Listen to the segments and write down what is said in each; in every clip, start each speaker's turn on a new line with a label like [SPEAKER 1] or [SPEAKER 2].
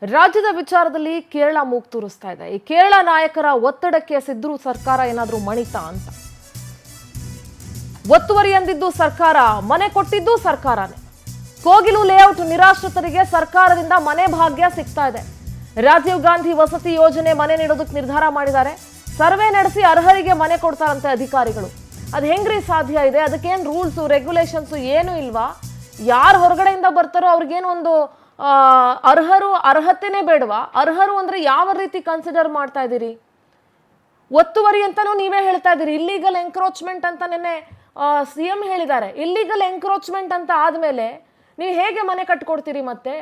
[SPEAKER 1] ರಾಜ್ಯದ ವಿಚಾರದಲ್ಲಿ ಕೇರಳ ಮೂಗು ತೂರಿಸ್ತಾ ಇದೆ. ಈ ಕೇರಳ ನಾಯಕರ ಒತ್ತಡಕ್ಕೆ ಸಿದ್ರು ಸರ್ಕಾರ ಏನಾದರೂ ಮಣಿತಾ ಅಂತ. ಒತ್ತುವರಿ ಅಂದಿದ್ದು ಸರ್ಕಾರ, ಮನೆ ಕೊಟ್ಟಿದ್ದು ಸರ್ಕಾರನೇ. ಕೋಗಿಲು ಲೇಔಟ್ ನಿರಾಶ್ರಿತರಿಗೆ ಸರ್ಕಾರದಿಂದ ಮನೆ ಭಾಗ್ಯ ಸಿಗ್ತಾ ಇದೆ. ರಾಜೀವ್ ಗಾಂಧಿ ವಸತಿ ಯೋಜನೆ ಮನೆ ನೀಡೋದಕ್ಕೆ ನಿರ್ಧಾರ ಮಾಡಿದ್ದಾರೆ. ಸರ್ವೆ ನಡೆಸಿ ಅರ್ಹರಿಗೆ ಮನೆ ಕೊಡ್ತಾರಂತೆ ಅಧಿಕಾರಿಗಳು. ಅದು ಹೆಂಗ್ರಿ ಸಾಧ್ಯ ಇದೆ? ಅದಕ್ಕೇನು ರೂಲ್ಸು ರೆಗ್ಯುಲೇಷನ್ಸು ಏನೂ ಇಲ್ವಾ? ಯಾರು ಹೊರಗಡೆಯಿಂದ ಬರ್ತಾರೋ ಅವ್ರಿಗೇನು ಒಂದು ಅರ್ಹತೆನೇ ಬೇಡವಾ? ಅರ್ಹರು ಅಂದ್ರೆ ಯಾವ ರೀತಿ ಕನ್ಸಿಡರ್ ಮಾಡ್ತಾ ಇದ್ದೀರಿ? ಒತ್ತುವರಿ ಅಂತಾನೂ ನೀವೇ ಹೇಳ್ತಾ ಇದ್ದೀರಿ. ಇಲ್ಲಿಗಲ್ ಎಂಕ್ರೋಚ್ಮೆಂಟ್ ಅಂತ ನೆನ್ನೆ ಸಿಎಂ ಹೇಳಿದ್ದಾರೆ. ಇಲ್ಲಿಗಲ್ ಎಂಕ್ರೋಚ್ಮೆಂಟ್ ಅಂತ ಆದ್ಮೇಲೆ ನೀವು ಹೇಗೆ ಮನೆ ಕಟ್ಕೊಡ್ತೀರಿ? ಮತ್ತೆ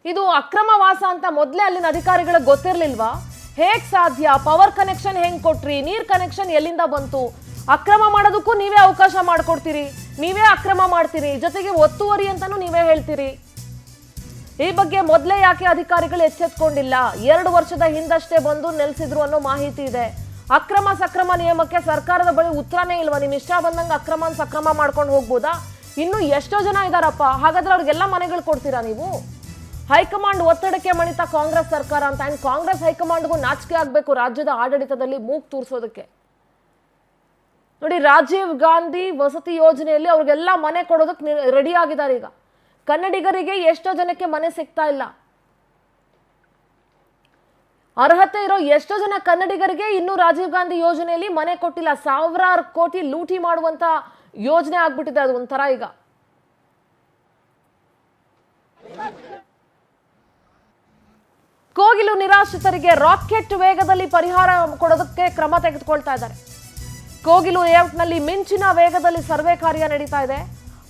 [SPEAKER 1] ಇದು ಅಕ್ರಮ ವಾಸ ಅಂತ ಮೊದಲೇ ಅಲ್ಲಿನ ಅಧಿಕಾರಿಗಳಿಗೆ ಗೊತ್ತಿರ್ಲಿಲ್ವಾ? ಹೇಗ್ ಸಾಧ್ಯ? ಪವರ್ ಕನೆಕ್ಷನ್ ಹೆಂಗ್ ಕೊಟ್ರಿ? ನೀರ್ ಕನೆಕ್ಷನ್ ಎಲ್ಲಿಂದ ಬಂತು? ಅಕ್ರಮ ಮಾಡೋದಕ್ಕೂ ನೀವೇ ಅವಕಾಶ ಮಾಡ್ಕೊಡ್ತೀರಿ, ನೀವೇ ಅಕ್ರಮ ಮಾಡ್ತೀರಿ, ಜೊತೆಗೆ ಒತ್ತುವರಿ ಅಂತಾನು ನೀವೇ ಹೇಳ್ತೀರಿ. ಈ ಬಗ್ಗೆ ಮೊದಲೇ ಯಾಕೆ ಅಧಿಕಾರಿಗಳು ಎಚ್ಚೆತ್ಕೊಂಡಿಲ್ಲ? 2 ವರ್ಷದ ಹಿಂದಷ್ಟೇ ಬಂದು ನೆಲೆಸಿದ್ರು ಅನ್ನೋ ಮಾಹಿತಿ ಇದೆ. ಅಕ್ರಮ ಸಕ್ರಮ ನಿಯಮಕ್ಕೆ ಸರ್ಕಾರದ ಬಳಿ ಉತ್ತರನೇ ಇಲ್ವಾ? ನಿಮ್ ಇಷ್ಟ ಬಂದಂಗೆ ಅಕ್ರಮ ಸಕ್ರಮ ಮಾಡ್ಕೊಂಡು ಹೋಗ್ಬೋದಾ? ಇನ್ನು ಎಷ್ಟೋ ಜನ ಇದಾರಪ್ಪ. ಹಾಗಾದ್ರೆ ಅವ್ರಿಗೆಲ್ಲ ಮನೆಗಳು ಕೊಡ್ತೀರಾ ನೀವು? ಹೈಕಮಾಂಡ್ ಒತ್ತಡಕ್ಕೆ ಮಣಿತ ಕಾಂಗ್ರೆಸ್ ಸರ್ಕಾರ ಅಂತ. ಅಂಡ್ ಕಾಂಗ್ರೆಸ್ ಹೈಕಮಾಂಡ್ಗೂ ನಾಚಿಕೆ ಆಗ್ಬೇಕು ರಾಜ್ಯದ ಆಡಳಿತದಲ್ಲಿ ಮೂಗು ತೂರಿಸೋದಕ್ಕೆ. ನೋಡಿ, ರಾಜೀವ್ ಗಾಂಧಿ ವಸತಿ ಯೋಜನೆಯಲ್ಲಿ ಅವ್ರಿಗೆಲ್ಲ ಮನೆ ಕೊಡೋದಕ್ಕೆ ರೆಡಿ ಆಗಿದ್ದಾರೆ. ಈಗ ಕನ್ನಡಿಗರಿಗೆ ಎಷ್ಟೋ ಜನಕ್ಕೆ ಮನೆ ಸಿಗ್ತಾ ಇಲ್ಲ. ಅರ್ಹತೆ ಇರೋ ಎಷ್ಟೋ ಜನ ಕನ್ನಡಿಗರಿಗೆ ಇನ್ನೂ ರಾಜೀವ್ ಗಾಂಧಿ ಯೋಜನೆಯಲ್ಲಿ ಮನೆ ಕೊಟ್ಟಿಲ್ಲ. ಸಾವಿರಾರು ಕೋಟಿ ಲೂಟಿ ಮಾಡುವಂತ ಯೋಜನೆ ಆಗ್ಬಿಟ್ಟಿದೆ ಅದು ಒಂಥರ. ಈಗ ಕೋಗಿಲು ನಿರಾಶ್ರಿತರಿಗೆ ರಾಕೆಟ್ ವೇಗದಲ್ಲಿ ಪರಿಹಾರ ಕೊಡೋದಕ್ಕೆ ಕ್ರಮ ತೆಗೆದುಕೊಳ್ತಾ ಇದ್ದಾರೆ. ಕೋಗಿಲು ಲೇಔಟ್ನಲ್ಲಿ ಮಿಂಚಿನ ವೇಗದಲ್ಲಿ ಸರ್ವೆ ಕಾರ್ಯ ನಡೀತಾ ಇದೆ.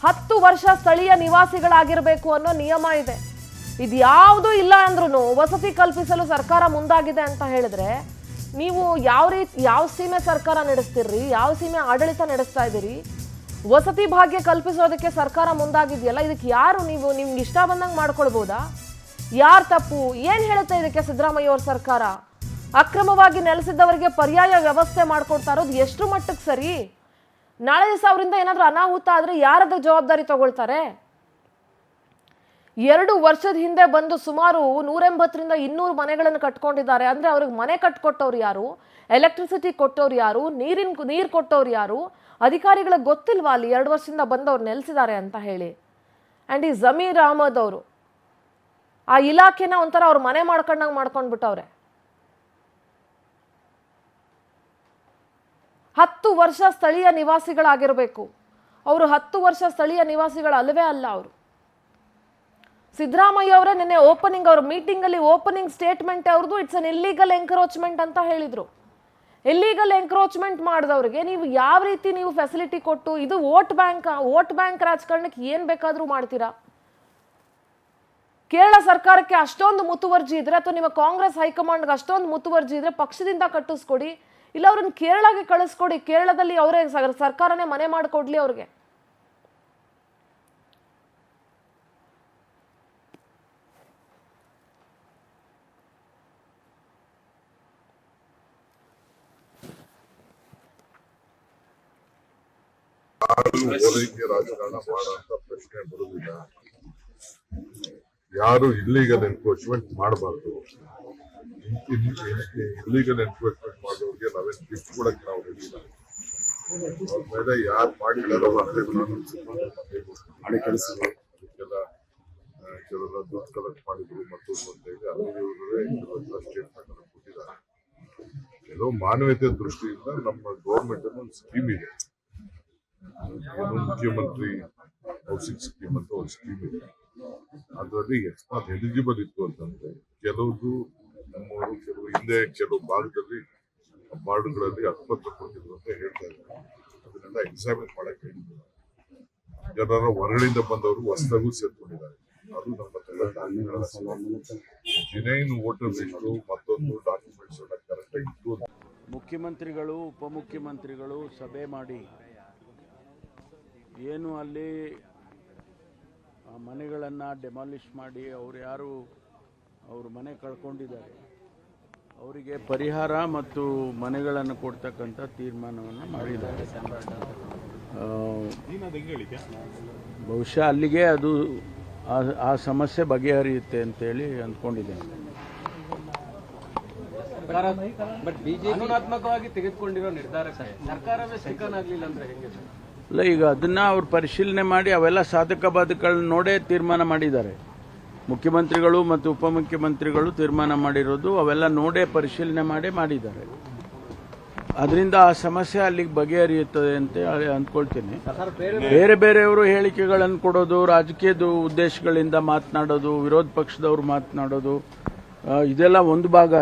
[SPEAKER 1] 10 ವರ್ಷ ಸ್ಥಳೀಯ ನಿವಾಸಿಗಳಾಗಿರಬೇಕು ಅನ್ನೋ ನಿಯಮ ಇದೆ. ಇದ್ಯಾವುದೂ ಇಲ್ಲ ಅಂದ್ರೂ ವಸತಿ ಕಲ್ಪಿಸಲು ಸರ್ಕಾರ ಮುಂದಾಗಿದೆ ಅಂತ ಹೇಳಿದ್ರೆ ನೀವು ಯಾವ ಸೀಮೆ ಸರ್ಕಾರ ನಡೆಸ್ತಿರ್ರಿ? ಯಾವ ಸೀಮೆ ಆಡಳಿತ ನಡೆಸ್ತಾ ಇದ್ದೀರಿ? ವಸತಿ ಭಾಗ್ಯ ಕಲ್ಪಿಸೋದಕ್ಕೆ ಸರ್ಕಾರ ಮುಂದಾಗಿದೆಯಲ್ಲ, ಇದಕ್ಕೆ ಯಾರು ನೀವು ನಿಮ್ಗೆ ಇಷ್ಟ ಬಂದಂಗೆ ಮಾಡ್ಕೊಳ್ಬೋದಾ? ಯಾರು ತಪ್ಪು? ಏನ್ ಹೇಳುತ್ತೆ ಇದಕ್ಕೆ ಸಿದ್ದರಾಮಯ್ಯ ಅವ್ರ ಸರ್ಕಾರ? ಅಕ್ರಮವಾಗಿ ನೆಲೆಸಿದ್ದವರಿಗೆ ಪರ್ಯಾಯ ವ್ಯವಸ್ಥೆ ಮಾಡ್ಕೊಡ್ತಾ ಇರೋದು ಎಷ್ಟು ಮಟ್ಟಕ್ಕೆ ಸರಿ? ನಾಳೆ ದಿವಸ ಅವರಿಂದ ಏನಾದರೂ ಅನಾಹುತ ಆದ್ರೆ ಯಾರದ ಜವಾಬ್ದಾರಿ ತಗೊಳ್ತಾರೆ? 2 ವರ್ಷದ ಹಿಂದೆ ಬಂದು ಸುಮಾರು 180ರಿಂದ 200 ಮನೆಗಳನ್ನು ಕಟ್ಕೊಂಡಿದ್ದಾರೆ. ಅಂದ್ರೆ ಅವ್ರಿಗೆ ಮನೆ ಕಟ್ಕೊಟ್ಟವ್ರು ಯಾರು? ಎಲೆಕ್ಟ್ರಿಸಿಟಿ ಕೊಟ್ಟವ್ರು ಯಾರು? ನೀರು ಕೊಟ್ಟವ್ರು ಯಾರು? ಅಧಿಕಾರಿಗಳಿಗೆ ಗೊತ್ತಿಲ್ವಾ ಅಲ್ಲಿ 2 ವರ್ಷದಿಂದ ಬಂದವ್ರು ನೆಲೆಸಿದ್ದಾರೆ ಅಂತ ಹೇಳಿ? ಅಂಡ್ ಈ ಜಮೀರ್ ಅಹಮದ್ ಅವರು ಆ ಇಲಾಖೆನ ಒಂಥರ ಅವ್ರ ಮನೆ ಮಾಡ್ಕೊಂಡಂಗೆ ಮಾಡ್ಕೊಂಡ್ಬಿಟ್ಟವ್ರೆ. 10 ವರ್ಷ ಸ್ಥಳೀಯ ನಿವಾಸಿಗಳಾಗಿರಬೇಕು ಅವರು. 10 ವರ್ಷ ಸ್ಥಳೀಯ ನಿವಾಸಿಗಳು ಅಲ್ಲವೇ ಅಲ್ಲ ಅವರು. ಸಿದ್ದರಾಮಯ್ಯ ಅವರೇ ನಿನ್ನೆ ಓಪನಿಂಗ್ ಅವ್ರ ಮೀಟಿಂಗ್ ಅಲ್ಲಿ ಓಪನಿಂಗ್ ಸ್ಟೇಟ್ಮೆಂಟ್ ಅವ್ರದ್ದು ಇಟ್ಸ್ ಅನ್ ಇಲ್ಲಿಗಲ್ ಎಂಕ್ರೋಚ್ಮೆಂಟ್ ಅಂತ ಹೇಳಿದ್ರು. ಇಲ್ಲಿಗಲ್ ಎಂಕ್ರೋಚ್ಮೆಂಟ್ ಮಾಡಿದವ್ರಿಗೆ ನೀವು ಯಾವ ರೀತಿ ನೀವು ಫೆಸಿಲಿಟಿ ಕೊಟ್ಟು, ಇದು ವೋಟ್ ಬ್ಯಾಂಕ್ ರಾಜಕಾರಣಕ್ಕೆ ಏನ್ ಬೇಕಾದ್ರೂ ಮಾಡ್ತೀರಾ? ಕೇರಳ ಸರ್ಕಾರಕ್ಕೆ ಅಷ್ಟೊಂದು ಮುತುವರ್ಜಿ ಇದ್ರೆ ಅಥವಾ ನಿಮ್ಮ ಕಾಂಗ್ರೆಸ್ ಹೈಕಮಾಂಡ್ಗೆ ಅಷ್ಟೊಂದು ಮುತುವರ್ಜಿ ಇದ್ರೆ ಪಕ್ಷದಿಂದ ಕಟ್ಟಿಸ್ಕೊಡಿ, ಇಲ್ಲ ಅವ್ರನ್ನ ಕೇರಳಗೆ ಕಳಿಸ್ಕೊಡಿ. ಕೇರಳದಲ್ಲಿ ಅವರೇ ಸರ್ಕಾರನೇ ಮನೆ ಮಾಡಿಕೊಡ್ಲಿ ಅವ್ರಿಗೆ.
[SPEAKER 2] ರಾಜಕಾರಣ ಮಾಡುವಂತ ಪ್ರಶ್ನೆ ಬರುವುದಿಲ್ಲ. ಯಾರು ಇಲ್ಲಿಗಲ್ ಎನ್ಕ್ರೋಚ್ಮೆಂಟ್ ಮಾಡಬಾರ್ದು. ಇಲ್ಲಿಗಲ್ ಎನ್ಕ್ರೋಚ್ಮೆಂಟ್ ಮಾಡೋರಿಗೆ ನಾವೇನು ಗಿಫ್ಟ್ ಕೊಡಕ್ಕೆ ನಾವು ರೆಡಿ ಇಲ್ಲ. ಅವ್ರ ಮೇಲೆ ಯಾರು ಮಾಡಿದಾರೋ ಅದಕ್ಕೆಲ್ಲ ಕೆಲವೆಲ್ಲ ದುಡ್ಡು ಕಲೆಕ್ಟ್ ಮಾಡಿದ್ರು ಮತ್ತೊಂದು ಅಂತ ಹೇಳಿ ಅದರ ಸ್ಟೇಟ್ಮೆಂಟ್ ಅನ್ನು ಕೊಟ್ಟಿದ್ದಾರೆ. ಕೆಲವು ಮಾನವೀಯತೆ ದೃಷ್ಟಿಯಿಂದ ನಮ್ಮ ಗೌರ್ಮೆಂಟ್ ಒಂದು ಸ್ಕೀಮ್ ಇದೆ, ಮುಖ್ಯಮಂತ್ರಿ ಹೌಸಿಂಗ್ ಸ್ಕೀಮ್ ಅಂತ ಒಂದು ಸ್ಕೀಮ್ ಇದೆ. ಅದರಲ್ಲಿ ಅಕಸ್ಮಾತ್ ಎಲಿಜಿಬಲ್ ಇತ್ತು ಅಂತಂದ್ರೆ ಕೆಲವು ಹಿಂದೆ ಕೆಲವು ಭಾಗದಲ್ಲಿ ವಾರ್ಡ್ಗಳಲ್ಲಿ ಹಕ್ಕುಪತ್ರ ಕೊಟ್ಟಿದ್ರು ಅಂತ ಹೇಳ್ತಾ ಇದ್ದಾರೆ. ಅದನ್ನೆಲ್ಲ ಎಕ್ಸಾಮಿನ್ ಮಾಡಕ್ಕೆ ಹೇಳಿದ್ರು. ಜನರ ಹೊರಗಡೆಯಿಂದ ಬಂದವರು ಹೊಸದಾಗೂ ಸೇರ್ಕೊಂಡಿದ್ದಾರೆ. ಅದು ನಮ್ಮ ಜಿನೈನ್ ವೋಟರ್ ಲಿಸ್ಟು ಮತ್ತೊಂದು ಡಾಕ್ಯುಮೆಂಟ್ಸ್ ಎಲ್ಲ ಕರೆಕ್ಟಾಗಿ ಇತ್ತು.
[SPEAKER 3] ಮುಖ್ಯಮಂತ್ರಿಗಳು ಉಪಮುಖ್ಯಮಂತ್ರಿಗಳು ಸಭೆ ಮಾಡಿ ಏನು ಅಲ್ಲಿ ಮನೆಗಳನ್ನು ಡೆಮಾಲಿಷ್ ಮಾಡಿ ಅವರು ಮನೆ ಕಳ್ಕೊಂಡಿದ್ದಾರೆ ಅವರಿಗೆ ಪರಿಹಾರ ಮತ್ತು ಮನೆಗಳನ್ನು ಕೊಡ್ತಕ್ಕಂಥ ತೀರ್ಮಾನವನ್ನು ಮಾಡಿದ್ದಾರೆ. ಬಹುಶಃ ಅಲ್ಲಿಗೆ ಅದು ಆ ಸಮಸ್ಯೆ ಬಗೆಹರಿಯುತ್ತೆ ಅಂತೇಳಿ ಅಂದ್ಕೊಂಡಿದ್ದೇನೆ.
[SPEAKER 4] ಬಟ್ ಬಿಜೆಪಿ ಕಾನೂನಾತ್ಮಕವಾಗಿ ತೆಗೆದುಕೊಂಡಿರೋ ನಿರ್ಧಾರಕ್ಕೆ ಸರ್ಕಾರವೇ ಆಗಲಿಲ್ಲ ಅಂದ್ರೆ ಹೇಗೆ ಸರ್?
[SPEAKER 3] ಅಲ್ಲ, ಈಗ ಅದನ್ನ ಅವ್ರು ಪರಿಶೀಲನೆ ಮಾಡಿ ಅವೆಲ್ಲ ಸಾಧಕ ಬಾಧಕಗಳನ್ನ ನೋಡೇ ತೀರ್ಮಾನ ಮಾಡಿದ್ದಾರೆ. ಮುಖ್ಯಮಂತ್ರಿಗಳು ಮತ್ತು ಉಪಮುಖ್ಯಮಂತ್ರಿಗಳು ತೀರ್ಮಾನ ಮಾಡಿರೋದು ಅವೆಲ್ಲ ನೋಡೇ ಪರಿಶೀಲನೆ ಮಾಡಿದ್ದಾರೆ. ಅದರಿಂದ ಆ ಸಮಸ್ಯೆ ಅಲ್ಲಿಗೆ ಬಗೆಹರಿಯುತ್ತದೆ ಅಂತ ಅಂದ್ಕೊಳ್ತೀನಿ. ಬೇರೆ ಬೇರೆಯವರು ಹೇಳಿಕೆಗಳನ್ನು ಕೊಡೋದು, ರಾಜಕೀಯದ ಉದ್ದೇಶಗಳಿಂದ ಮಾತನಾಡೋದು, ವಿರೋಧ ಪಕ್ಷದವರು ಮಾತನಾಡೋದು, ಇದೆಲ್ಲ ಒಂದು ಭಾಗ.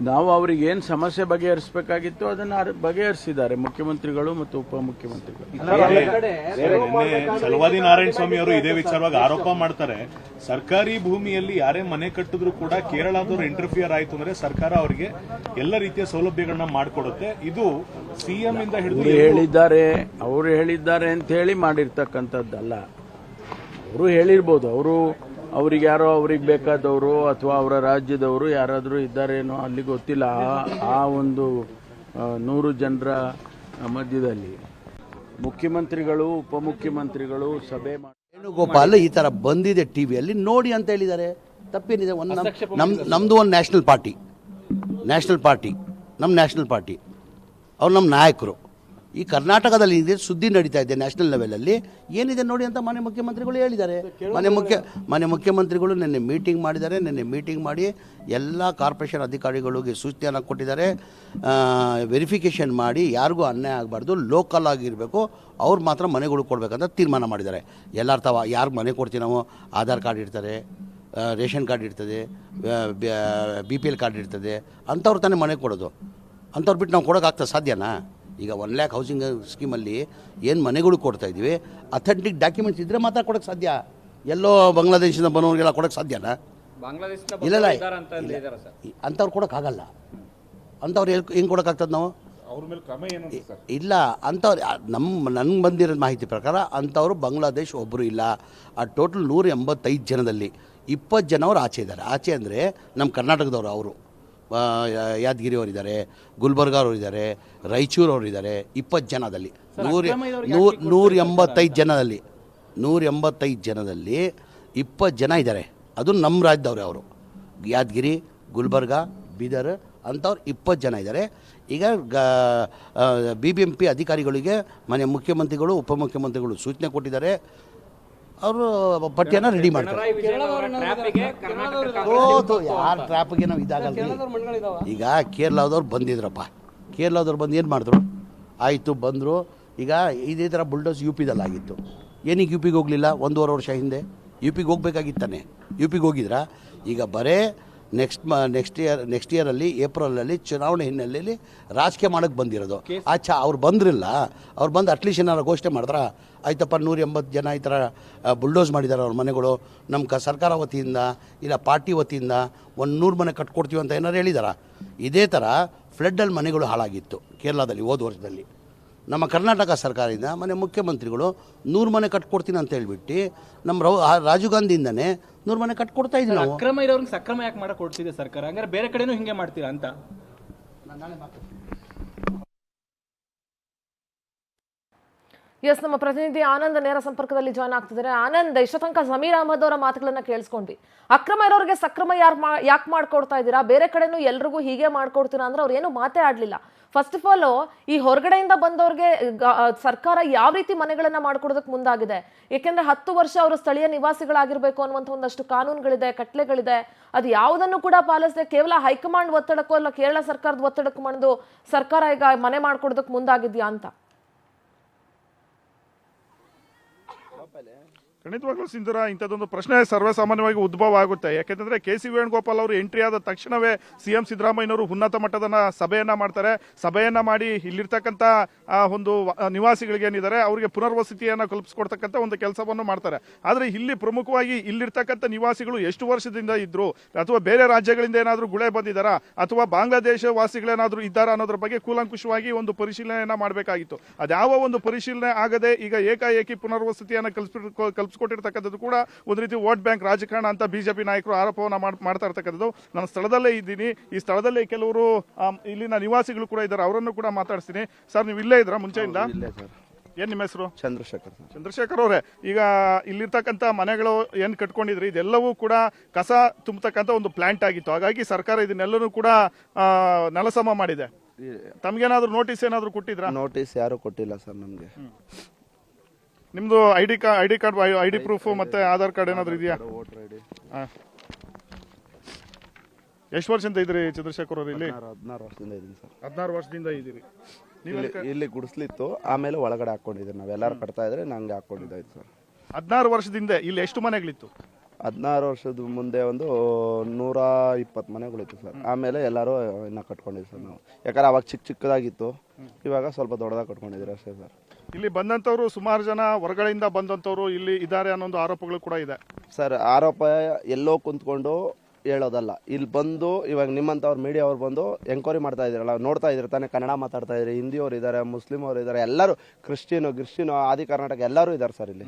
[SPEAKER 3] ನಾವು ಅವ್ರಿಗೆ ಏನು ಸಮಸ್ಯೆ ಬಗೆಹರಿಸಬೇಕಾಗಿತ್ತು ಅದನ್ನು ಬಗೆಹರಿಸಿದ್ದಾರೆ ಮುಖ್ಯಮಂತ್ರಿಗಳು ಮತ್ತು ಉಪಮುಖ್ಯಮಂತ್ರಿಗಳು.
[SPEAKER 5] ಚಲವಾದಿ ನಾರಾಯಣ ಸ್ವಾಮಿ ಅವರು ಇದೇ ವಿಚಾರವಾಗಿ ಆರೋಪ ಮಾಡ್ತಾರೆ, ಸರ್ಕಾರಿ ಭೂಮಿಯಲ್ಲಿ ಯಾರೇ ಮನೆ ಕಟ್ಟಿದ್ರು ಕೂಡ ಕೇರಳದವರು ಇಂಟರ್ಫಿಯರ್ ಆಯ್ತು ಅಂದ್ರೆ ಸರ್ಕಾರ ಅವರಿಗೆ ಎಲ್ಲ ರೀತಿಯ ಸೌಲಭ್ಯಗಳನ್ನ ಮಾಡಿಕೊಡುತ್ತೆ. ಇದು ಸಿಎಂ ಇಂದ ಹಿಡಿದು
[SPEAKER 3] ಅವರು ಹೇಳಿದ್ದಾರೆ ಅಂತ ಹೇಳಿ ಮಾಡಿರ್ತಕ್ಕಂಥದ್ದಲ್ಲ. ಅವರು ಹೇಳಿರ್ಬೋದು, ಅವ್ರಿಗೆ ಯಾರೋ ಅವ್ರಿಗೆ ಬೇಕಾದವರು ಅಥವಾ ಅವರ ರಾಜ್ಯದವರು ಯಾರಾದರೂ ಇದ್ದಾರೇನೋ ಅಲ್ಲಿ ಗೊತ್ತಿಲ್ಲ. ಆ ಒಂದು 100 ಜನರ ಮಧ್ಯದಲ್ಲಿ ಮುಖ್ಯಮಂತ್ರಿಗಳು ಉಪಮುಖ್ಯಮಂತ್ರಿಗಳು ಸಭೆ ಮಾಡಿ
[SPEAKER 6] ವೇಣುಗೋಪಾಲ್ ಈ ತರ ಬಂದಿದೆ ಟಿವಿಯಲ್ಲಿ ನೋಡಿ ಅಂತ ಹೇಳಿದ್ದಾರೆ. ತಪ್ಪೇನಿದೆ? ನಮ್ದು ಒಂದು ನ್ಯಾಷನಲ್ ಪಾರ್ಟಿ ನಮ್ಮ ನ್ಯಾಷನಲ್ ಪಾರ್ಟಿ ಅವ್ರು ನಮ್ಮ ನಾಯಕರು. ಈ ಕರ್ನಾಟಕದಲ್ಲಿ ಇದೆ ಸುದ್ದಿ ನಡೀತಾ ಇದೆ ನ್ಯಾಷನಲ್ ಲೆವೆಲಲ್ಲಿ, ಏನಿದೆ ನೋಡಿ ಅಂತ ಮನೆ ಮುಖ್ಯಮಂತ್ರಿಗಳು ಹೇಳಿದ್ದಾರೆ. ಮನೆ ಮುಖ್ಯಮಂತ್ರಿಗಳು ನಿನ್ನೆ ಮೀಟಿಂಗ್ ಮಾಡಿದ್ದಾರೆ. ನಿನ್ನೆ ಮೀಟಿಂಗ್ ಮಾಡಿ ಎಲ್ಲ ಕಾರ್ಪೊರೇಷನ್ ಅಧಿಕಾರಿಗಳಿಗೆ ಸೂಚನೆಯನ್ನು ಕೊಟ್ಟಿದ್ದಾರೆ. ವೆರಿಫಿಕೇಷನ್ ಮಾಡಿ ಯಾರಿಗೂ ಅನ್ಯಾಯ ಆಗಬಾರ್ದು, ಲೋಕಲ್ ಆಗಿರಬೇಕು, ಅವ್ರು ಮಾತ್ರ ಮನೆಗಳು ಕೊಡಬೇಕಂತ ತೀರ್ಮಾನ ಮಾಡಿದ್ದಾರೆ. ಎಲ್ಲರ ಯಾರಿಗೆ ಮನೆ ಕೊಡ್ತೀವಿ ನಾವು, ಆಧಾರ್ ಕಾರ್ಡ್ ಇರ್ತಾರೆ, ರೇಷನ್ ಕಾರ್ಡ್ ಇರ್ತದೆ, BPL ಕಾರ್ಡ್ ಇರ್ತದೆ, ಅಂಥವ್ರು ತಾನೇ ಮನೆ ಕೊಡೋದು. ಅಂಥವ್ರು ಬಿಟ್ಟು ನಾವು ಕೊಡೋಕ್ಕಾಗ್ತದೆ? ಸಾಧ್ಯನಾ? ಈಗ 1 lakh ಹೌಸಿಂಗ್ ಸ್ಕೀಮಲ್ಲಿ ಏನು ಮನೆಗಳು ಕೊಡ್ತಾ ಇದ್ದೀವಿ, ಅಥೆಂಟಿಕ್ ಡಾಕ್ಯುಮೆಂಟ್ಸ್ ಇದ್ದರೆ ಮಾತ್ರ ಕೊಡೋಕ್ಕೆ ಸಾಧ್ಯ. ಎಲ್ಲೋ ಬಾಂಗ್ಲಾದೇಶದಿಂದ ಬರೋರಿಗೆಲ್ಲ ಕೊಡೋಕ್ಕೆ ಸಾಧ್ಯನಾ? ಇಲ್ಲ, ಅಂಥವ್ರು ಕೊಡೋಕ್ಕಾಗಲ್ಲ. ಅಂಥವ್ರು ಹೆಂಗೆ ಕೊಡೋಕ್ಕಾಗ್ತದೆ ನಾವು? ಇಲ್ಲ, ಅಂಥವ್ರು ನನಗೆ ಬಂದಿರೋ ಮಾಹಿತಿ ಪ್ರಕಾರ ಅಂಥವ್ರು ಬಾಂಗ್ಲಾದೇಶ್ ಒಬ್ಬರು ಇಲ್ಲ. ಆ ಟೋಟಲ್ 185 ಜನದಲ್ಲಿ 20 ಜನ ಅವರು ಆಚೆ ಇದ್ದಾರೆ. ಆಚೆ ಅಂದರೆ ನಮ್ಮ ಕರ್ನಾಟಕದವರು. ಅವರು ಯಾದಗಿರಿ ಅವರಿದ್ದಾರೆ, ಗುಲ್ಬರ್ಗ ಅವರಿದ್ದಾರೆ, ರಾಯಚೂರು ಅವರಿದ್ದಾರೆ. 20 ಜನದಲ್ಲಿ 185 ಜನದಲ್ಲಿ 20 ಜನ ಇದ್ದಾರೆ. ಅದು ನಮ್ಮ ರಾಜ್ಯದವ್ರೆ. ಅವರು ಯಾದಗಿರಿ, ಗುಲ್ಬರ್ಗ, ಬೀದರ್ ಅಂಥವ್ರು 20 ಜನ ಇದ್ದಾರೆ. ಈಗ BBMP ಅಧಿಕಾರಿಗಳಿಗೆ ಮನೆ ಮುಖ್ಯಮಂತ್ರಿಗಳು ಉಪಮುಖ್ಯಮಂತ್ರಿಗಳು ಸೂಚನೆ ಕೊಟ್ಟಿದ್ದಾರೆ. ಅವರು ಪಟ್ಟಿಯನ್ನು ರೆಡಿ ಮಾಡ್ತಾರೆ. ಯಾರ ಟ್ರ್ಯಾಪ್ಗೆ ನಾವು ಇದಾಗಲ್ಲ. ಈಗ ಕೇರಳದವ್ರು ಬಂದಿದ್ರಪ್ಪ, ಕೇರಳದವ್ರು ಬಂದು ಏನು ಮಾಡಿದ್ರು? ಆಯಿತು, ಬಂದರು. ಈಗ ಇದೇ ಥರ ಬುಲ್ಡೋಸ್ UPದಲ್ಲಾಗಿತ್ತು. ಏನಕ್ಕೆ UPಗೆ ಹೋಗಲಿಲ್ಲ? 1.5 ವರ್ಷ ಹಿಂದೆ UPಗೆ ಹೋಗ್ಬೇಕಾಗಿತ್ತಾನೆ. UPಗೆ ಹೋಗಿದ್ರಾ? ಈಗ ಬರೇ ನೆಕ್ಸ್ಟ್ ಇಯರಲ್ಲಿ ಏಪ್ರಿಲಲ್ಲಿ ಚುನಾವಣೆ ಹಿನ್ನೆಲೆಯಲ್ಲಿ ರಾಜಕೀಯ ಮಾಡೋಕ್ಕೆ ಬಂದಿರೋದು. ಅವ್ರು ಬಂದ್ರಿಲ್ಲ. ಅವ್ರು ಬಂದು ಅಟ್ಲೀಸ್ಟ್ ಏನಾರು ಘೋಷಣೆ ಮಾಡಿದ್ರ ಆಯ್ತಪ್ಪ 180 ಜನ ಈ ಥರ ಬುಲ್ಡೋಸ್ ಮಾಡಿದ್ದಾರೆ ಅವ್ರ ಮನೆಗಳು, ನಮ್ಮ ಸರ್ಕಾರ ವತಿಯಿಂದ ಇಲ್ಲ ಪಾರ್ಟಿ ವತಿಯಿಂದ 100 ಮನೆ ಕಟ್ಕೊಡ್ತೀವಿ ಅಂತ ಏನಾರು ಹೇಳಿದಾರ? ಇದೇ ಥರ ಫ್ಲಡ್ಡಲ್ಲಿ ಮನೆಗಳು ಹಾಳಾಗಿತ್ತು ಕೇರಳದಲ್ಲಿ ಹೋದ ವರ್ಷದಲ್ಲಿ. ನಮ್ಮ ಕರ್ನಾಟಕ ಸರ್ಕಾರದಿಂದ ಮನೆ ಮುಖ್ಯಮಂತ್ರಿಗಳು 100 ಮನೆ ಕಟ್ಕೊಡ್ತೀನಿ ಅಂತ ಹೇಳ್ಬಿಟ್ಟು ನಮ್ಮ ರಾಜೀವ್ ಗಾಂಧಿಯಿಂದನೇ 100 ಮನೆ ಕಟ್ಕೊಡ್ತಾ ಇದ್ದೀವಿ ನಾವು.
[SPEAKER 4] ಅಕ್ರಮ ಇರೋರಿಗೆ ಸಕ್ರಮ ಯಾಕೆ ಮಾಡಕ್ಕೆ ಕೊಡ್ತಿದೆ ಸರ್ಕಾರ? ಹಂಗಾರೆ ಬೇರೆ ಕಡೆನೂ ಹಿಂಗೆ ಮಾಡ್ತೀರಾ ಅಂತ?
[SPEAKER 1] ಎಸ್, ನಮ್ಮ ಪ್ರತಿನಿಧಿ ಆನಂದ್ ನೇರ ಸಂಪರ್ಕದಲ್ಲಿ ಜಾಯ್ನ್ ಆಗ್ತಿದ್ದಾರೆ. ಆನಂದ್, ಇಷ್ಟ ತನಕ ಸಮೀರ್ ಅಹಮದ್ ಅವರ ಮಾತುಗಳನ್ನ ಕೇಳಿಸ್ಕೊಂಡ್ವಿ. ಅಕ್ರಮ ಇರೋರಿಗೆ ಸಕ್ರಮ ಯಾಕೆ ಮಾಡ್ಕೊಡ್ತಾ ಇದ್ದೀರಾ? ಬೇರೆ ಕಡೆನೂ ಎಲ್ರಿಗೂ ಹೀಗೆ ಮಾಡ್ಕೊಡ್ತೀರಾ ಅಂದ್ರೆ ಅವ್ರು ಏನು ಮಾತೇ ಆಡ್ಲಿಲ್ಲ. ಫಸ್ಟ್ ಆಫ್ ಆಲ್, ಈ ಹೊರಗಡೆಯಿಂದ ಬಂದವ್ರಿಗೆ ಸರ್ಕಾರ ಯಾವ ರೀತಿ ಮನೆಗಳನ್ನ ಮಾಡ್ಕೊಡೋದಕ್ಕೆ ಮುಂದಾಗಿದೆ? ಯಾಕೆಂದ್ರೆ 10 ವರ್ಷ ಅವರು ಸ್ಥಳೀಯ ನಿವಾಸಿಗಳಾಗಿರ್ಬೇಕು ಅನ್ನುವಂಥ ಒಂದಷ್ಟು ಕಾನೂನುಗಳಿದೆ, ಕಟ್ಲೆಗಳಿದೆ. ಅದು ಯಾವುದನ್ನು ಕೂಡ ಪಾಲಿಸದೆ ಕೇವಲ ಹೈಕಮಾಂಡ್ ಒತ್ತಡಕ್ಕೂ ಅಲ್ಲ, ಕೇರಳ ಸರ್ಕಾರದ ಒತ್ತಡಕ್ಕೂ ಮಾಡಿದು ಸರ್ಕಾರ ಈಗ ಮನೆ ಮಾಡ್ಕೊಡೋದಕ್ಕೆ ಮುಂದಾಗಿದ್ಯಾ ಅಂತ?
[SPEAKER 7] ಖಂಡಿತವಾಗ್ಲೂ ಸಿಂಧೂರ, ಇಂಥದ್ದೊಂದು ಪ್ರಶ್ನೆ ಸರ್ವೇಸಾಮಾನ್ಯವಾಗಿ ಉದ್ಭವ ಆಗುತ್ತೆ. ಯಾಕೆಂದರೆ KC ವೇಣುಗೋಪಾಲ್ ಅವರು ಎಂಟ್ರಿ ಆದ ತಕ್ಷಣವೇ CM ಸಿದ್ದರಾಮಯ್ಯನವರು ಉನ್ನತ ಮಟ್ಟದ ಸಭೆಯನ್ನು ಮಾಡ್ತಾರೆ. ಸಭೆಯನ್ನು ಮಾಡಿ ಇಲ್ಲಿರ್ತಕ್ಕಂಥ ಒಂದು ನಿವಾಸಿಗಳಿಗೆ ಏನಿದ್ದಾರೆ ಅವರಿಗೆ ಪುನರ್ವಸತಿಯನ್ನು ಕಲ್ಪಿಸ್ಕೊಡ್ತಕ್ಕಂಥ ಒಂದು ಕೆಲಸವನ್ನು ಮಾಡ್ತಾರೆ. ಆದರೆ ಇಲ್ಲಿ ಪ್ರಮುಖವಾಗಿ ಇಲ್ಲಿರ್ತಕ್ಕಂಥ ನಿವಾಸಿಗಳು ಎಷ್ಟು ವರ್ಷದಿಂದ ಇದ್ರು, ಅಥವಾ ಬೇರೆ ರಾಜ್ಯಗಳಿಂದ ಏನಾದರೂ ಗುಳೆ ಬಂದಿದ್ದಾರಾ, ಅಥವಾ ಬಾಂಗ್ಲಾದೇಶ ವಾಸಿಗಳೇನಾದರೂ ಇದ್ದಾರಾ ಅನ್ನೋದ್ರ ಬಗ್ಗೆ ಕೂಲಂಕುಷವಾಗಿ ಒಂದು ಪರಿಶೀಲನೆಯನ್ನು ಮಾಡಬೇಕಾಗಿತ್ತು. ಅದ್ಯಾವ ಒಂದು ಪರಿಶೀಲನೆ ಆಗದೆ ಈಗ ಏಕಾಏಕಿ ಪುನರ್ವಸತಿಯನ್ನು ಕಲ್ಪಿಸ್ಕೊಟ್ಟಿರ್ತಕ್ಕಂಥದ್ದು ಕೂಡ ಒಂದು ರೀತಿ ವೋಟ್ ಬ್ಯಾಂಕ್ ರಾಜಕಾರಣ ಅಂತ BJP ನಾಯಕರು ಆರೋಪವನ್ನು ಮಾಡ್ತಾ ಇರ್ತಕ್ಕಂಥದ್ದು. ನಾನು ಸ್ಥಳದಲ್ಲೇ ಇದ್ದೀನಿ. ಈ ಸ್ಥಳದಲ್ಲಿ ಕೆಲವರು ಇಲ್ಲಿನ ನಿವಾಸಿಗಳು ಕೂಡ ಇದ್ದಾರೆ, ಅವರನ್ನು ಕೂಡ ಮಾತಾಡ್ತೀನಿ. ಸರ್, ನೀವು ಇಲ್ಲೇ ಇದ್ದೀರಾ ಮುಂಚೆಯಿಂದ? ಏನ್ ನಿಮ್ಮ ಹೆಸರು?
[SPEAKER 8] ಚಂದ್ರಶೇಖರ್ ಸರ್.
[SPEAKER 7] ಚಂದ್ರಶೇಖರ್ ಅವರೇ, ಈಗ ಇಲ್ಲಿರ್ತಕ್ಕಂಥ ಮನೆಗಳು ಏನ್ ಕಟ್ಕೊಂಡಿದ್ರಿ ಇದೆಲ್ಲವೂ ಕೂಡ ಕಸ ತುಂಬತಕ್ಕಂಥ ಒಂದು ಪ್ಲಾಂಟ್ ಆಗಿತ್ತು. ಹಾಗಾಗಿ ಸರ್ಕಾರ ಇದನ್ನೆಲ್ಲನೂ ಕೂಡ ನೆಲಸಮ ಮಾಡಿದೆ. ತಮ್ಗೇನಾದ್ರೂ ನೋಟಿಸ್ ಏನಾದ್ರು ಕೊಟ್ಟಿದ್ರಾ?
[SPEAKER 8] ನೋಟಿಸ್ ಯಾರು ಕೊಟ್ಟಿಲ್ಲ ಸರ್ ನಮ್ಗೆ.
[SPEAKER 7] ನಿಮ್ದು ಐಡಿ ಕಾರ್ಡ್ ಐಡಿ ಪ್ರೂಫ್ ಮತ್ತೆ ಆಧಾರ್ ಕಾರ್ಡ್ ಏನಾದ್ರು ಇದೆಯಾ?
[SPEAKER 8] ವೋಟರ್ ಐಡಿ
[SPEAKER 7] ಎಷ್ಟು ವರ್ಷದಿಂದ ಇದ್ರಿ ಚಂದ್ರಶೇಖರ್ ಅವರು ಇಲ್ಲಿ?
[SPEAKER 8] 16 ವರ್ಷದಿಂದ ಇದೀನಿ ಸರ್.
[SPEAKER 7] 16 ವರ್ಷದಿಂದ ಇದ್ದೀರಿ.
[SPEAKER 8] ಇಲ್ಲಿ ಗುಡಿಸ್ಲಿತ್ತು, ಆಮೇಲೆ ಒಳಗಡೆ ಹಾಕೊಂಡಿದ್ದೀರಿ. ನಾವೆಲ್ಲರೂ ಕಟ್ತಾ ಇದ್ರೆ ನಂಗೆ ಹಾಕೊಂಡಿದ್ದಾಯ್ತು ಸರ್.
[SPEAKER 7] 16 ವರ್ಷದಿಂದ ಇಲ್ಲಿ ಎಷ್ಟು ಮನೆಗಳಿತ್ತು?
[SPEAKER 8] 16 ವರ್ಷದ ಮುಂದೆ ಒಂದು 120 ಮನೆಗಳಿತ್ತು ಸರ್. ಆಮೇಲೆ ಎಲ್ಲರೂ ಇನ್ನ ಕಟ್ಕೊಂಡಿದ್ದೀವಿ ಸರ್ ನಾವು. ಯಾಕಂದ್ರೆ ಅವಾಗ ಚಿಕ್ಕದಾಗಿತ್ತು, ಇವಾಗ ಸ್ವಲ್ಪ ದೊಡ್ಡದಾಗಿ ಕಟ್ಕೊಂಡಿದ್ದೀರಿ ಅಷ್ಟೇ ಸರ್.
[SPEAKER 7] ಇಲ್ಲಿ ಬಂದಂತವ್ರು ಸುಮಾರು ಜನ ಹೊರಗಡೆಯಿಂದ ಬಂದಂತವ್ರು ಇಲ್ಲಿ ಇದ್ದಾರೆ ಅನ್ನೋ ಆರೋಪಗಳು ಕೂಡ ಇದೆ
[SPEAKER 8] ಸರ್. ಆರೋಪ ಎಲ್ಲೋ ಕುಂತ್ಕೊಂಡು ಹೇಳೋದಲ್ಲ, ಇಲ್ಲಿ ಬಂದು ಇವಾಗ ನಿಮ್ಮಂಥವ್ರು ಮೀಡಿಯಾ ಅವ್ರು ಬಂದು ಎಂಕ್ವೈರಿ ಮಾಡ್ತಾ ಇದ್ದೀರಲ್ಲ, ನೋಡ್ತಾ ಇದ್ದೀರಿ ತಾನೇ, ಕನ್ನಡ ಮಾತಾಡ್ತಾ ಇದ್ದೀರಿ, ಹಿಂದಿಯವರು ಇದ್ದಾರೆ, ಮುಸ್ಲಿಂ ಅವರು ಇದ್ದಾರೆ, ಎಲ್ಲರೂ ಕ್ರಿಶ್ಚಿಯನು ಆದಿ ಕರ್ನಾಟಕ ಎಲ್ಲರೂ ಇದ್ದಾರೆ ಸರ್ ಇಲ್ಲಿ.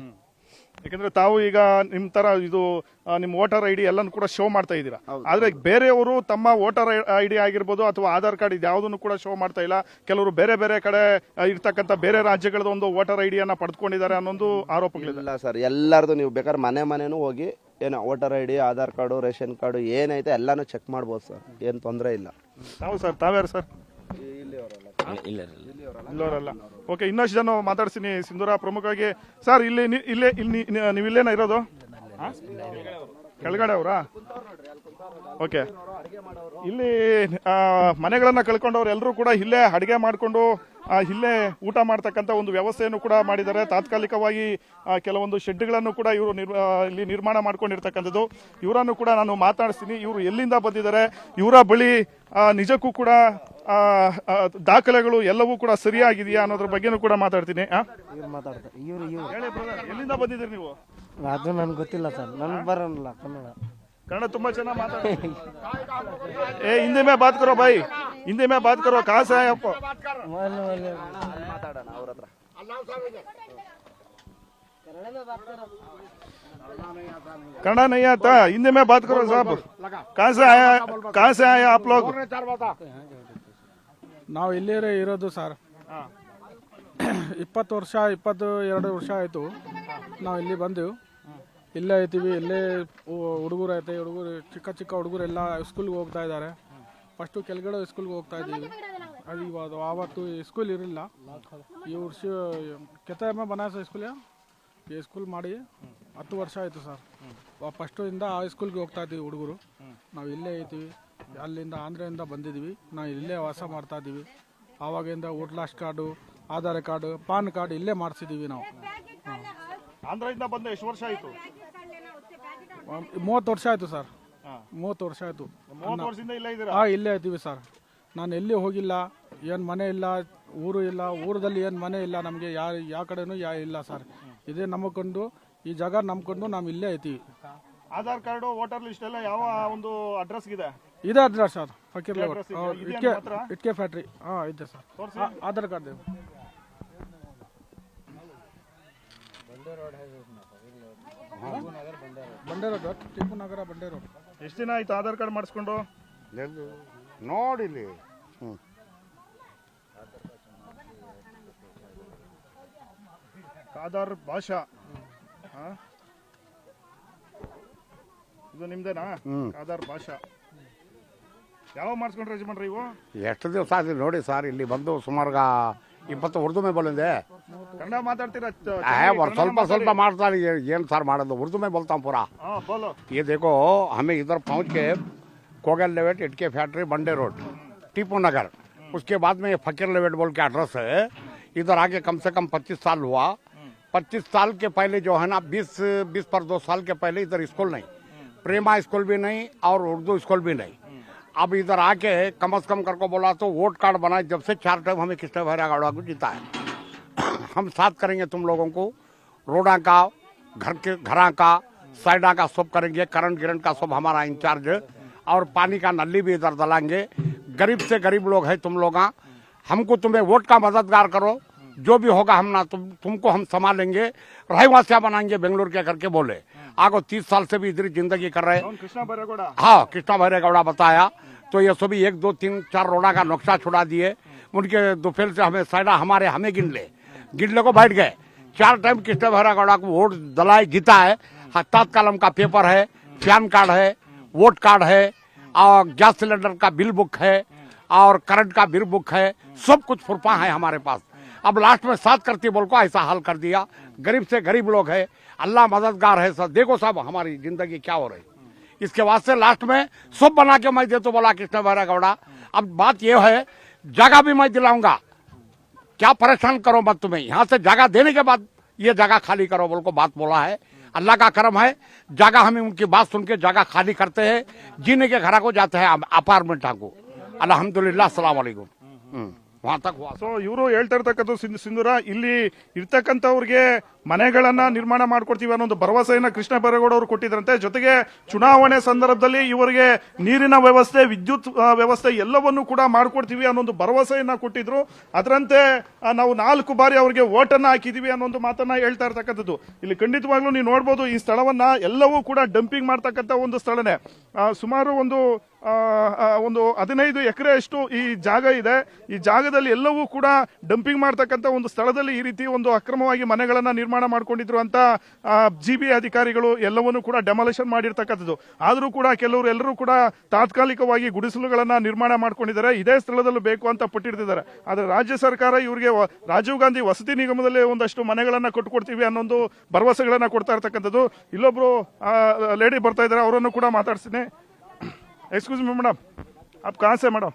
[SPEAKER 7] ಯಾಕಂದ್ರೆ ತಾವು ಈಗ ನಿಮ್ ತರ ಇದು ನಿಮ್ ವೋಟರ್ ಐಡಿ ಎಲ್ಲಾನು ಕೂಡ ಶೋ ಮಾಡ್ತಾ ಇದ್ದೀರಾ. ಆದ್ರೆ ಬೇರೆಯವರು ತಮ್ಮ ವೋಟರ್ ಐಡಿ ಆಗಿರ್ಬೋದು ಅಥವಾ ಆಧಾರ್ ಕಾರ್ಡ್ ಇದ್ಯಾವುದನ್ನು ಕೂಡ ಶೋ ಮಾಡ್ತಾ ಇಲ್ಲ. ಕೆಲವರು ಬೇರೆ ಬೇರೆ ಕಡೆ ಇರ್ತಕ್ಕಂಥ ಬೇರೆ ರಾಜ್ಯಗಳದ ಒಂದು ವೋಟರ್ ಐಡಿಯನ್ನ ಪಡೆದುಕೊಂಡಿದ್ದಾರೆ ಅನ್ನೊಂದು ಆರೋಪಗಳಿದೆ.
[SPEAKER 8] ಇಲ್ಲ ಸರ್, ಎಲ್ಲರದು ನೀವು ಬೇಕಾದ್ರೆ ಮನೆನೂ ಹೋಗಿ ಏನೋ voter ID, Aadhaar card, ration card ಏನೈತೆ ಎಲ್ಲಾನು ಚೆಕ್ ಮಾಡ್ಬೋದು ಸರ್, ಏನು ತೊಂದರೆ ಇಲ್ಲ.
[SPEAKER 7] ತಾವು ಸರ್, ತಾವ್ಯಾರು ಸರ್? ಇಲ್ಲವರಲ್ಲ. ಓಕೆ, ಇನ್ನಷ್ಟು ಜನ ಮಾತಾಡ್ತೀನಿ. ಸಿಂಧೂರ ಪ್ರಮುಖವಾಗಿ ಸರ್, ನೀವು ಇಲ್ಲೇನ ಇರೋದು? ಕೆಳಗಡೆ ಅವರಾ? ಓಕೆ, ಇಲ್ಲಿ ಮನೆಗಳನ್ನ ಕಳ್ಕೊಂಡವ್ರು ಎಲ್ಲರೂ ಕೂಡ ಇಲ್ಲೇ ಅಡಿಗೆ ಮಾಡಿಕೊಂಡು ಇಲ್ಲೇ ಊಟ ಮಾಡ್ತಕ್ಕಂಥ ಒಂದು ವ್ಯವಸ್ಥೆಯನ್ನು ಕೂಡ ಮಾಡಿದ್ದಾರೆ. ತಾತ್ಕಾಲಿಕವಾಗಿ ಕೆಲವೊಂದು ಶೆಡ್ಗಳನ್ನು ಕೂಡ ಇವರು ಇಲ್ಲಿ ನಿರ್ಮಾಣ ಮಾಡ್ಕೊಂಡಿರ್ತಕ್ಕಂಥದ್ದು. ಇವರನ್ನು ಕೂಡ ನಾನು ಮಾತಾಡಿಸ್ತೀನಿ. ಇವರು ಎಲ್ಲಿಂದ ಬಂದಿದ್ದಾರೆ, ಇವರ ಬಳಿ ನಿಜಕ್ಕೂ ಕೂಡ ದಾಖಲೆಗಳು ಎಲ್ಲವೂ ಕೂಡ ಸರಿಯಾಗಿದೆಯಾ ಅನ್ನೋದ್ರ ಬಗ್ಗೆನೂ ಕೂಡ ಮಾತಾಡ್ತೀನಿ. ಹೇಳಿ ಬ್ರದರ್, ಎಲ್ಲಿಂದ ಬಂದಿದ್ದೀರಿ ನೀವು?
[SPEAKER 9] ಅದು ನನ್ಗೆ ಗೊತ್ತಿಲ್ಲ ಸರ್, ನನ್ಗೆ ಬರಲ್ಲ
[SPEAKER 7] ಕನ್ನಡ ತುಂಬಾ ಚೆನ್ನಾಗಿ ಮಾತಾಡ್ತೀನಿ. ಹಿಂದಿ ಮೇ ಬಾತ್ ಕರೋ ಭಾई, ಹಿಂದಿ ಮೇ ಬಾತ್ ಕರೋ. ಕहाँ से आए आप?
[SPEAKER 8] ಮಾತಾಡೋಣ ಅವ್ರ ಹತ್ರ.
[SPEAKER 7] कन्नड़ नहीं आता, हिंदी में बात करो साहब. कहाँ से आए आप लोग?
[SPEAKER 10] ನಾವು ಇಲ್ಲೇ ಇರೋದು ಸರ್. 22 ವರ್ಷ ಆಯಿತು ನಾವು ಇಲ್ಲಿ ಬಂದು ಇಲ್ಲೇ ಐತೀವಿ. ಇಲ್ಲೇ ಹುಡುಗರು ಐತೆ, ಚಿಕ್ಕ ಹುಡುಗರೆಲ್ಲ ಸ್ಕೂಲ್ಗೆ ಹೋಗ್ತಾ ಇದ್ದಾರೆ. ಫಸ್ಟು ಕೆಳಗಡೆ ಸ್ಕೂಲ್ಗೆ ಹೋಗ್ತಾ ಇದ್ದೀವಿ. ಅದು ಇವಾಗ ಆವತ್ತು ಸ್ಕೂಲ್ ಇರಲಿಲ್ಲ. ಈ ವರ್ಷ ಕೆತ್ತಮ್ಮ ಬನಾಸ ಸ್ಕೂಲ್ ಮಾಡಿ 10 ವರ್ಷ ಆಯಿತು ಸರ್. ಫಸ್ಟಿಂದ ಆ ಸ್ಕೂಲ್ಗೆ ಹೋಗ್ತಾ ಇದ್ದೀವಿ ಹುಡುಗರು. ನಾವು ಇಲ್ಲೇ ಐತೀವಿ. ಅಲ್ಲಿಂದ ಆಂಧ್ರದಿಂದ ಬಂದಿದ್ದೀವಿ. ನಾವು ಇಲ್ಲೇ ವಾಸ ಮಾಡ್ತಾ ಇದ್ದೀವಿ. ಆವಾಗಿಂದ voter card, Aadhaar card, PAN card ಇಲ್ಲೇ ಮಾಡಿಸಿದ್ದೀವಿ ನಾವು.
[SPEAKER 7] ಆಂಧ್ರದಿಂದ ಬಂದ ಎಷ್ಟು ವರ್ಷ ಆಯಿತು?
[SPEAKER 10] 30 ವರ್ಷ ಆಯಿತು ಸರ್. 30 ವರ್ಷ ಆಯಿತು.
[SPEAKER 7] 30 ವರ್ಷದಿಂದ ಇಲ್ಲೇ ಇದ್ದೀರಾ?
[SPEAKER 10] ಇಲ್ಲೇ ಇದ್ದೀವಿ ಸರ್. ನಾನು ಎಲ್ಲಿ ಹೋಗಿಲ್ಲ. ಏನು ಮನೆ ಇಲ್ಲ, ಊರು ಇಲ್ಲ. ಊರದಲ್ಲಿ ಏನು ಮನೆ ಇಲ್ಲ ನಮಗೆ, ಯಾವ ಕಡೆನೂ ಇಲ್ಲ ಸರ್. ಇದೇ ನಂಬಿಕೊಂಡು, ಈ ಜಾಗ ನಂಬಿಕೊಂಡು ನಾವು ಇಲ್ಲೇ ಐತೀವಿ.
[SPEAKER 7] ಆಧಾರ್ ಕಾರ್ಡು, ವೋಟರ್ ಲಿಸ್ಟ್ ಎಲ್ಲ ಯಾವ ಒಂದು ಅಡ್ರೆಸ್ ಇದೆ?
[SPEAKER 10] ಇದೇ ಅಡ್ರೆಸ್ ಸರ್, ಫಕೀರ್ ಲೇಔಟ್, ಇಟ್ಕೆ ಫ್ಯಾಕ್ಟ್ರಿ. ಇದೆ ಸರ್. ಆಧಾರ್ ಕಾರ್ಡ್ ಬಂಡೆ ರೋಡ್, ಟಿಪ್ಪು ನಗರ ಬಂಡೆ ರೋಡ್.
[SPEAKER 7] ಎಷ್ಟು ದಿನ ಆಯ್ತು ಆಧಾರ್ ಕಾರ್ಡ್ ಮಾಡಿಸ್ಕೊಂಡು?
[SPEAKER 6] ನೋಡಿಲಿ
[SPEAKER 7] ಆಧಾರ್ ಭಾಷಾ ಇದು ನಿಮ್ದೇನಾ? ಆಧಾರ್ ಭಾಷಾ ಯಾವಾಗ ಮಾಡಿಸ್ಕೊಂಡ್ರೆ ಯಜಮಾನ್ರಿ ಇವು?
[SPEAKER 11] ಎಷ್ಟು ದಿವಸ ಆಯ್ತು ನೋಡಿ ಸರ್, ಇಲ್ಲಿ ಬಂದು ಸುಮಾರು 20 उर्दू में बोलेंगे.
[SPEAKER 7] कन्नड़ माताಡ್ತೀರಾ?
[SPEAKER 11] ಸ್ವಲ್ಪ ಮಾಡ್ತಾರೆ. ಏನು ಸರ್ ಮಾಡೋದು, उर्दू में बोलता हूँ पूरा.
[SPEAKER 7] बोलो.
[SPEAKER 11] ये देखो, हमें इधर पहुँच के कोगल लेवेट, इटके फैक्ट्री, बंडे रोड, टीपू नगर. उसके बाद में ये फकीर लेवेट बोल के एड्रेस है. इधर आके कम से कम 25 साल हुआ. 25 साल के पहले जो है ना, 20 पर 2 साल के पहले इधर स्कूल नहीं, प्रेमा स्कूल भी नहीं और उर्दू स्कूल भी नहीं. अब इधर आके कम से कम करको बोला तो वोट कार्ड बनाए. जब से 4 टाइम हमें कृष्ण भैरागौड़ा को जीता है. हम साथ करेंगे तुम लोगों को. रोडा का, घरा का, साइडा का सब करेंगे. करंट का सब हमारा इंचार्ज. और पानी का नली भी इधर डलाएंगे. गरीब से गरीब लोग है तुम लोग. हमको तुम्हें वोट का मददगार करो. जो भी होगा हम ना तुमको हम संभालेंगे. रहवासिया बनाएंगे बेंगलुरु के करके बोले. आगो 30 साल से भी इधर जिंदगी कर रहे.
[SPEAKER 7] कृष्णा भैरागौड़ा?
[SPEAKER 11] हाँ, कृष्णा भैरागौड़ा बताया. तो ये सभी 1, 2, 3, 4 रोडा का नक्शा छुड़ा दिए. उनके दोपहर से हमें साइडा हमें गिन ले. गिनने को बैठ गए। 4 टाइम कृष्ण भैरागौड़ा को वोट दलाई जीता है। तत्कालम का पेपर है, पैन कार्ड है, वोट कार्ड है, और गैस सिलेंडर का बिल बुक है, और करंट का बिल बुक है, सब कुछ फुरपा है हमारे पास। अब लास्ट में साथ करती बोल को ऐसा हल कर दिया। गरीब से गरीब लोग है, अल्लाह मददगार है। सब देखो साहब हमारी जिंदगी क्या हो रही, इसके वास्ते लास्ट में सब बना के मैं दे तो बोला कृष्ण भैरागौड़ा। अब बात यह है, जगह भी मैं दिलाऊंगा, क्या परेशान करो मत तुम्हें, यहाँ से जगह देने के बाद ये जगह खाली करो बोल को बात बोला है। अल्लाह का करम है, जगह हमें उनकी बात सुन के जगह खाली करते हैं, जीने के घर को जाते हैं अपार्टमेंट को। अल्हम्दुलिल्लाह अस्सलाम वालेकुम। वहां तक हुआ।
[SPEAKER 7] ಸೊ ಇವರು ಹೇಳ್ತಾ ಇರ್ತಕ್ಕಂಥ ಸಿಂಧೂರ, ಇಲ್ಲಿ ಇರ್ತಕ್ಕಂಥವ್ರಿಗೆ ಮನೆಗಳನ್ನ ನಿರ್ಮಾಣ ಮಾಡ್ಕೊಡ್ತೀವಿ ಅನ್ನೋ ಒಂದು ಭರವಸೆಯನ್ನ ಕೃಷ್ಣ ಬೈರೇಗೌಡ ಅವರು ಕೊಟ್ಟಿದ್ರಂತೆ. ಜೊತೆಗೆ ಚುನಾವಣೆ ಸಂದರ್ಭದಲ್ಲಿ ಇವರಿಗೆ ನೀರಿನ ವ್ಯವಸ್ಥೆ, ವಿದ್ಯುತ್ ವ್ಯವಸ್ಥೆ ಎಲ್ಲವನ್ನೂ ಕೂಡ ಮಾಡ್ಕೊಡ್ತೀವಿ ಅನ್ನೋ ಒಂದು ಭರವಸೆಯನ್ನ ಕೊಟ್ಟಿದ್ರು. ಅದರಂತೆ ನಾವು 4 ಬಾರಿ ಅವರಿಗೆ ವೋಟನ್ನ ಹಾಕಿದೀವಿ ಅನ್ನೋ ಒಂದು ಮಾತನ್ನ ಹೇಳ್ತಾ ಇರ್ತಕ್ಕಂಥದ್ದು. ಇಲ್ಲಿ ಖಂಡಿತವಾಗ್ಲೂ ನೀವು ನೋಡಬಹುದು, ಈ ಸ್ಥಳವನ್ನ ಎಲ್ಲವೂ ಕೂಡ ಡಂಪಿಂಗ್ ಮಾಡ್ತಕ್ಕಂಥ ಒಂದು ಸ್ಥಳನೇ. ಸುಮಾರು ಒಂದು 15 ಎಕರೆಯಷ್ಟು ಈ ಜಾಗ ಇದೆ. ಈ ಜಾಗದಲ್ಲಿ ಎಲ್ಲವೂ ಕೂಡ ಡಂಪಿಂಗ್ ಮಾಡ್ತಕ್ಕಂಥ ಒಂದು ಸ್ಥಳದಲ್ಲಿ ಈ ರೀತಿ ಒಂದು ಅಕ್ರಮವಾಗಿ ಮನೆಗಳನ್ನ ನಿರ್ಮಾಣ ಮಾಡ್ಕೊಂಡಿದ್ರು ಅಂತ ಜಿಬಿ ಅಧಿಕಾರಿಗಳು ಎಲ್ಲವನ್ನೂ ಕೂಡ ಡೆಮಾಲಿಷನ್ ಮಾಡಿರ್ತಕ್ಕಂಥದ್ದು. ಆದರೂ ಕೂಡ ಎಲ್ಲರೂ ಕೂಡ ತಾತ್ಕಾಲಿಕವಾಗಿ ಗುಡಿಸಲುಗಳನ್ನ ನಿರ್ಮಾಣ ಮಾಡ್ಕೊಂಡಿದ್ದಾರೆ. ಇದೇ ಸ್ಥಳದಲ್ಲೂ ಬೇಕು ಅಂತ ಪಟ್ಟಿರ್ತಿದ್ದಾರೆ. ಆದ್ರೆ ರಾಜ್ಯ ಸರ್ಕಾರ ಇವರಿಗೆ ರಾಜೀವ್ ಗಾಂಧಿ ವಸತಿ ನಿಗಮದಲ್ಲಿ ಒಂದಷ್ಟು ಮನೆಗಳನ್ನ ಕೊಟ್ಕೊಡ್ತೀವಿ ಅನ್ನೊಂದು ಭರವಸೆಗಳನ್ನ ಕೊಡ್ತಾ ಇರ್ತಕ್ಕಂಥದ್ದು. ಇಲ್ಲೊಬ್ರು ಲೇಡಿ ಬರ್ತಾ ಇದ್ದಾರೆ, ಅವರನ್ನು ಕೂಡ ಮಾತಾಡ್ತೀನಿ. एक्सक्यूज मी मैडम, आप कहाँ से मैडम?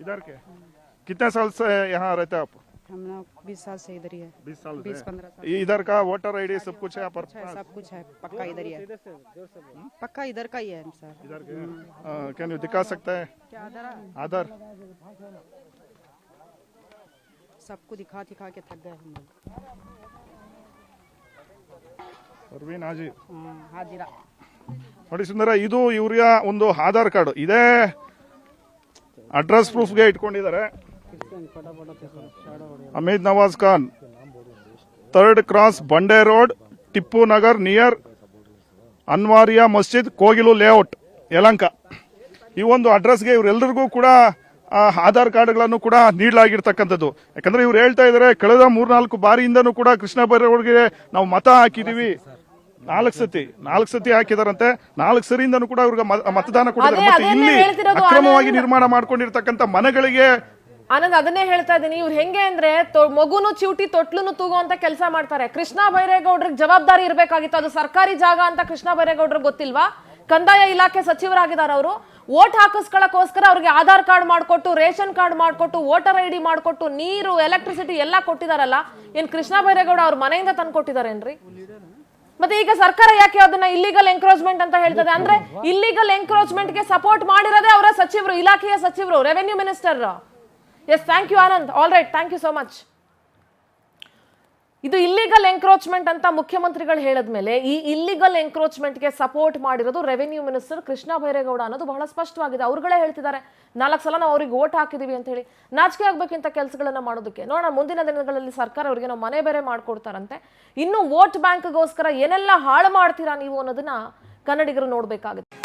[SPEAKER 7] इधर के कितने साल से यहाँ रहते हैं आप?
[SPEAKER 12] हम लोग 20 साल से इधर ही है।
[SPEAKER 7] 20 साल
[SPEAKER 12] 20-15 साल।
[SPEAKER 7] इधर का वोटर आईडी सब कुछ है पर
[SPEAKER 12] सब कुछ है, पक्का इधर ही है, पक्का इधर का ही है सर।
[SPEAKER 7] इधर के कैन यू दिखा सकते हैं आधार?
[SPEAKER 12] सबको दिखा के थक गए हम लोग।
[SPEAKER 7] परवीन हाजी,
[SPEAKER 12] हाजिरा
[SPEAKER 7] ನೋಡಿ ಸುಂದರ, ಇದು ಇವರ ಒಂದು ಆಧಾರ್ ಕಾರ್ಡ್ ಇದೆ, ಅಡ್ರೆಸ್ ಪ್ರೂಫ್ಗೆ ಇಟ್ಕೊಂಡಿದ್ದಾರೆ. Ameed Nawaz Khan, 3rd cross Bande road, Tipu Nagar near Anwariya Masjid, Kogilu layout, Yelahanka. ಈ ಒಂದು ಅಡ್ರೆಸ್ಗೆ ಇವರೆಲ್ಲರಿಗೂ ಕೂಡ ಆಧಾರ್ ಕಾರ್ಡ್ಗಳನ್ನು ಕೂಡ ನೀಡಲಾಗಿರ್ತಕ್ಕಂಥದ್ದು. ಯಾಕಂದ್ರೆ ಇವ್ರು ಹೇಳ್ತಾ ಇದ್ದಾರೆ, ಕಳೆದ 3-4 ಬಾರಿಯಿಂದನೂ ಕೂಡ ಕೃಷ್ಣ ಬೈರೇಗೌಡರಿಗೆ ನಾವು ಮತ ಹಾಕಿದೀವಿ. 4 ಸತಿ ಹಾಕಿದಾರಂತೆ. 4 ಸರಿಯಿಂದನೂ ಕೂಡ ಅವ್ರಿಗೆ ಮತದಾನ ಕೊಟ್ಟಿದ್ದಾರೆ. ಮತ್ತೆ ಇಲ್ಲಿ ಅಕ್ರಮವಾಗಿ ನಿರ್ಮಾಣ ಮಾಡ್ಕೊಂಡಿರ್ತಕ್ಕಂಥ ಮನೆಗಳಿಗೆ
[SPEAKER 1] ಆನಂದ್, ಅದನ್ನೇ ಹೇಳ್ತಾ ಇದ್ದೀನಿ. ಇವ್ರು ಹೆಂಗೆ ಅಂದ್ರೆ ಮಗುನು ಚಿವುಟಿ ತೊಟ್ಲುನು ತೂಗುವಂತ ಕೆಲಸ ಮಾಡ್ತಾರೆ. ಕೃಷ್ಣ ಬೈರೇಗೌಡ್ರಿಗೆ ಜವಾಬ್ದಾರಿ ಇರ್ಬೇಕಾಗಿತ್ತು. ಅದು ಸರ್ಕಾರಿ ಜಾಗ ಅಂತ ಕೃಷ್ಣ ಬೈರೇಗೌಡ್ರಿಗೆ ಗೊತ್ತಿಲ್ವಾ? ಕಂದಾಯ ಇಲಾಖೆ ಸಚಿವರಾಗಿದ್ದಾರೆ ಅವರು. ವೋಟ್ ಹಾಕಿಸ್ಕೊಳ್ಳೋಕೋಸ್ಕರ ಅವ್ರಿಗೆ ಆಧಾರ್ ಕಾರ್ಡ್ ಮಾಡ್ಕೊಟ್ಟು, ರೇಷನ್ ಕಾರ್ಡ್ ಮಾಡ್ಕೊಟ್ಟು, ವೋಟರ್ ಐಡಿ ಮಾಡ್ಕೊಟ್ಟು, ನೀರು, ಎಲೆಕ್ಟ್ರಿಸಿಟಿ ಎಲ್ಲ ಕೊಟ್ಟಿದಾರಲ್ಲ. ಏನ್ ಕೃಷ್ಣ ಬೈರೇಗೌಡ ಅವ್ರ ಮನೆಯಿಂದ ತಂದು ಕೊಟ್ಟಿದಾರೇನ್ರಿ? ಮತ್ತೆ ಈಗ ಸರ್ಕಾರ ಯಾಕೆ ಅದನ್ನ ಇಲ್ಲಿಗಲ್ ಎಂಕ್ರೋಚ್ಮೆಂಟ್ ಅಂತ ಹೇಳ್ತದೆ? ಅಂದ್ರೆ ಇಲ್ಲಿಗಲ್ ಎಂಕ್ರೋಚ್ಮೆಂಟ್ ಗೆ ಸಪೋರ್ಟ್ ಮಾಡಿರೋದೇ ಅವರ ಸಚಿವರು, ಇಲಾಖೆಯ ಸಚಿವರು, revenue minister. Yes, thank you Anand. All right, thank you so much. ಇದು ಇಲ್ಲಿಗಲ್ ಎಂಕ್ರೋಚ್ಮೆಂಟ್ ಅಂತ ಮುಖ್ಯಮಂತ್ರಿಗಳು ಹೇಳಿದ್ಮೇಲೆ ಈ ಇಲ್ಲಿಗಲ್ ಎಂಕ್ರೋಚ್ಮೆಂಟ್ಗೆ ಸಪೋರ್ಟ್ ಮಾಡಿರೋದು ರೆವೆನ್ಯೂ ಮಿನಿಸ್ಟರ್ ಕೃಷ್ಣ ಬೈರೇಗೌಡ ಅನ್ನೋದು ಬಹಳ ಸ್ಪಷ್ಟವಾಗಿದೆ. ಅವ್ರುಗಳೇ ಹೇಳ್ತಿದ್ದಾರೆ, 4 ಸಲ ನಾವು ಅವ್ರಿಗೆ ವೋಟ್ ಹಾಕಿದೀವಿ ಅಂತ ಹೇಳಿ. ನಾಚಿಕೆ ಆಗ್ಬೇಕಿಂತ ಕೆಲಸಗಳನ್ನ ಮಾಡೋದಕ್ಕೆ. ನೋಡೋಣ ಮುಂದಿನ ದಿನಗಳಲ್ಲಿ ಸರ್ಕಾರ ಅವರಿಗೆ ನಾವು ಮನೆ ಬೇರೆ ಮಾಡ್ಕೊಡ್ತಾರಂತೆ. ಇನ್ನು ವೋಟ್ ಬ್ಯಾಂಕ್ಗೋಸ್ಕರ ಏನೆಲ್ಲ ಹಾಳು ಮಾಡ್ತೀರಾ ನೀವು ಅನ್ನೋದನ್ನ ಕನ್ನಡಿಗರು ನೋಡ್ಬೇಕಾಗುತ್ತೆ.